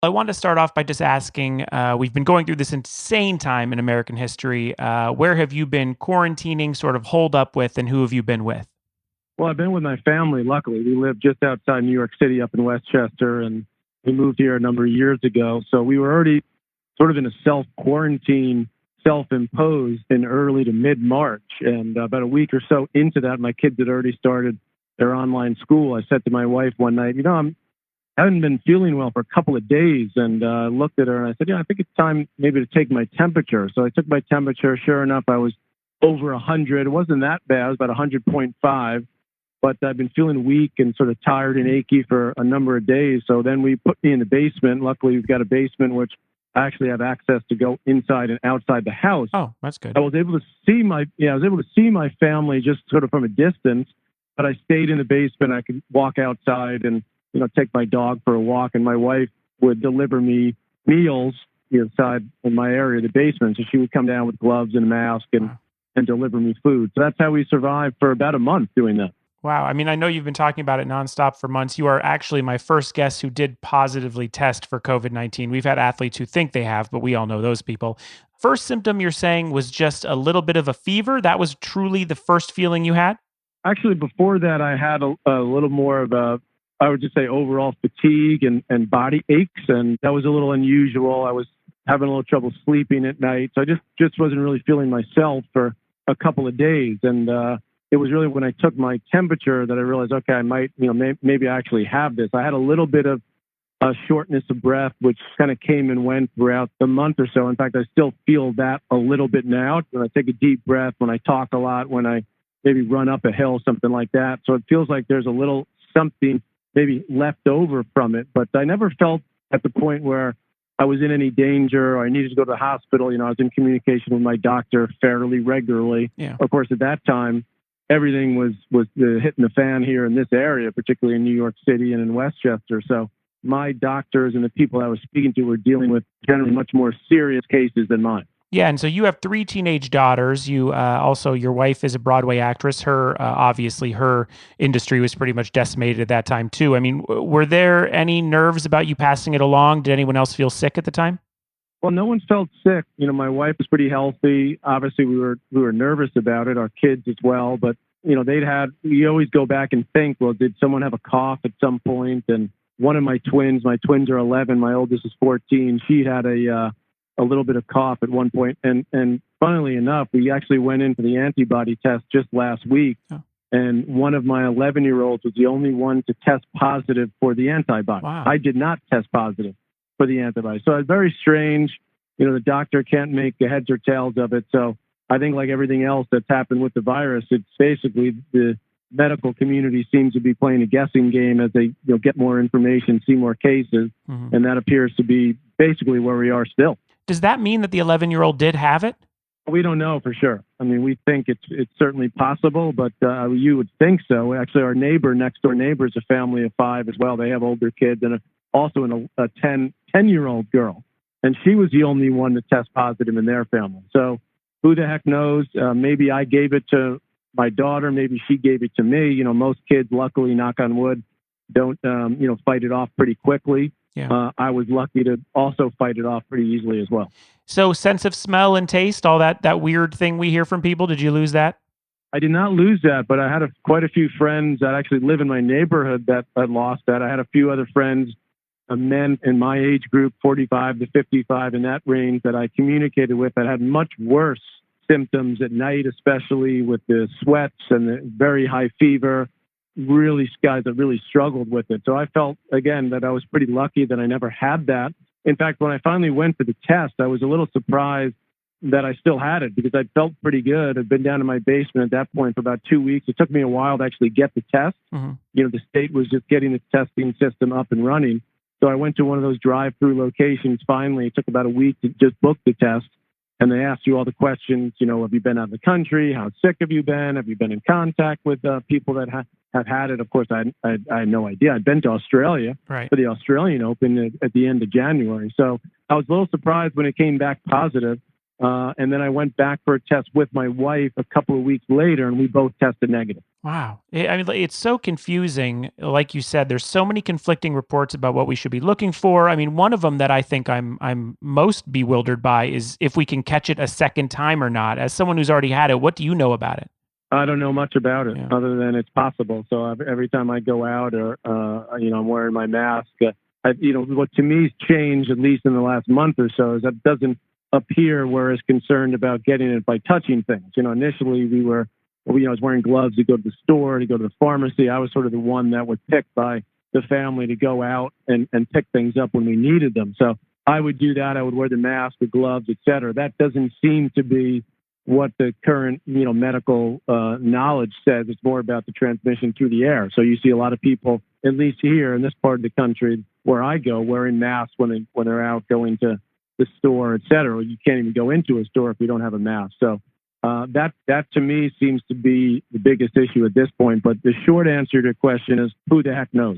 I want to start off by just asking, we've been going through this insane time in American history. Where have you been quarantining, sort of holed up with, and who have you been with? Well, I've been with my family. Luckily, we live just outside New York City, up in Westchester, and we moved here a number of years ago. So we were already sort of in a self quarantine, self imposed in early to mid March. And about a week or so into that, my kids had already started their online school. I said to my wife one night, I haven't been feeling well for a couple of days, and looked at her and I said, I think it's time maybe to take my temperature. So I took my temperature. Sure enough, I was over 100. It wasn't that bad. It was about 100.5. But I've been feeling weak and sort of tired and achy for a number of days. So then we put me in the basement. Luckily, we've got a basement which I actually have access to go inside and outside the house. Oh, that's good. I was able to see my family just sort of from a distance, but I stayed in the basement. I could walk outside and take my dog for a walk, and my wife would deliver me meals inside in my area, the basement. So she would come down with gloves and a mask and deliver me food. So that's how we survived for about a month doing that. Wow. I mean, I know you've been talking about it nonstop for months. You are actually my first guest who did positively test for COVID-19. We've had athletes who think they have, but we all know those people. First symptom you're saying was just a little bit of a fever. That was truly the first feeling you had? Actually, before that, I had a little more of I would just say overall fatigue and body aches. And that was a little unusual. I was having a little trouble sleeping at night. So I just wasn't really feeling myself for a couple of days. And it was really when I took my temperature that I realized, okay, I might, maybe I actually have this. I had a little bit of shortness of breath, which kind of came and went throughout the month or so. In fact, I still feel that a little bit now. When I take a deep breath, when I talk a lot, when I maybe run up a hill, something like that. So it feels like there's a little something maybe left over from it. But I never felt at the point where I was in any danger or I needed to go to the hospital. I was in communication with my doctor fairly regularly. Yeah. Of course, at that time, everything was hitting the fan here in this area, particularly in New York City and in Westchester. So my doctors and the people I was speaking to were dealing with generally much more serious cases than mine. Yeah, and so you have three teenage daughters. You also, your wife is a Broadway actress. Obviously, her industry was pretty much decimated at that time too. I mean, were there any nerves about you passing it along? Did anyone else feel sick at the time? Well, no one felt sick. My wife was pretty healthy. Obviously, we were nervous about it. Our kids as well, but we always go back and think, well, did someone have a cough at some point? And one of my twins are 11. My oldest is 14. She had a little bit of cough at one point. And funnily enough, we actually went in for the antibody test just last week. Oh. And one of my 11-year-olds was the only one to test positive for the antibody. Wow. I did not test positive for the antibody. So it's very strange. The doctor can't make heads or tails of it. So I think like everything else that's happened with the virus, it's basically the medical community seems to be playing a guessing game as they get more information, see more cases. Mm-hmm. And that appears to be basically where we are still. Does that mean that the 11-year-old did have it? We don't know for sure. I mean, we think it's certainly possible, but you would think so. Actually, our next door neighbor is a family of 5 as well. They have older kids and also a 10-year-old girl. And she was the only one to test positive in their family. So who the heck knows? Maybe I gave it to my daughter. Maybe she gave it to me. Most kids, luckily, knock on wood, don't, fight it off pretty quickly. Yeah. I was lucky to also fight it off pretty easily as well. So sense of smell and taste, all that weird thing we hear from people, did you lose that? I did not lose that, but I had quite a few friends that actually live in my neighborhood that lost that. I had a few other friends, men in my age group, 45 to 55, in that range, that I communicated with that had much worse symptoms at night, especially with the sweats and the very high fever. Really, guys that really struggled with it. So I felt, again, that I was pretty lucky that I never had that. In fact, when I finally went for the test, I was a little surprised that I still had it because I felt pretty good. I'd been down in my basement at that point for about 2 weeks. It took me a while to actually get the test. Mm-hmm. The state was just getting the testing system up and running. So I went to one of those drive-through locations. Finally, it took about a week to just book the test. And they asked you all the questions, have you been out of the country? How sick have you been? Have you been in contact with people that have had it? Of course, I had no idea. I'd been to Australia for the Australian Open at the end of January. So I was a little surprised when it came back positive. And then I went back for a test with my wife a couple of weeks later, and we both tested negative. Wow. I mean, it's so confusing. Like you said, there's so many conflicting reports about what we should be looking for. I mean, one of them that I think I'm most bewildered by is if we can catch it a second time or not. As someone who's already had it, what do you know about it? I don't know much about it Yeah. other than it's possible. So every time I go out or, I'm wearing my mask, what to me's changed, at least in the last month or so, is that doesn't appear we're as concerned about getting it by touching things. Initially I was wearing gloves to go to the store, to go to the pharmacy. I was sort of the one that was picked by the family to go out and pick things up when we needed them. So I would do that. I would wear the mask, the gloves, et cetera. That doesn't seem to be what the current medical knowledge says. It's more about the transmission through the air. So you see a lot of people, at least here in this part of the country where I go, wearing masks when they're out going to the store, et cetera. You can't even go into a store if you don't have a mask. So that to me seems to be the biggest issue at this point. But the short answer to your question is, who the heck knows?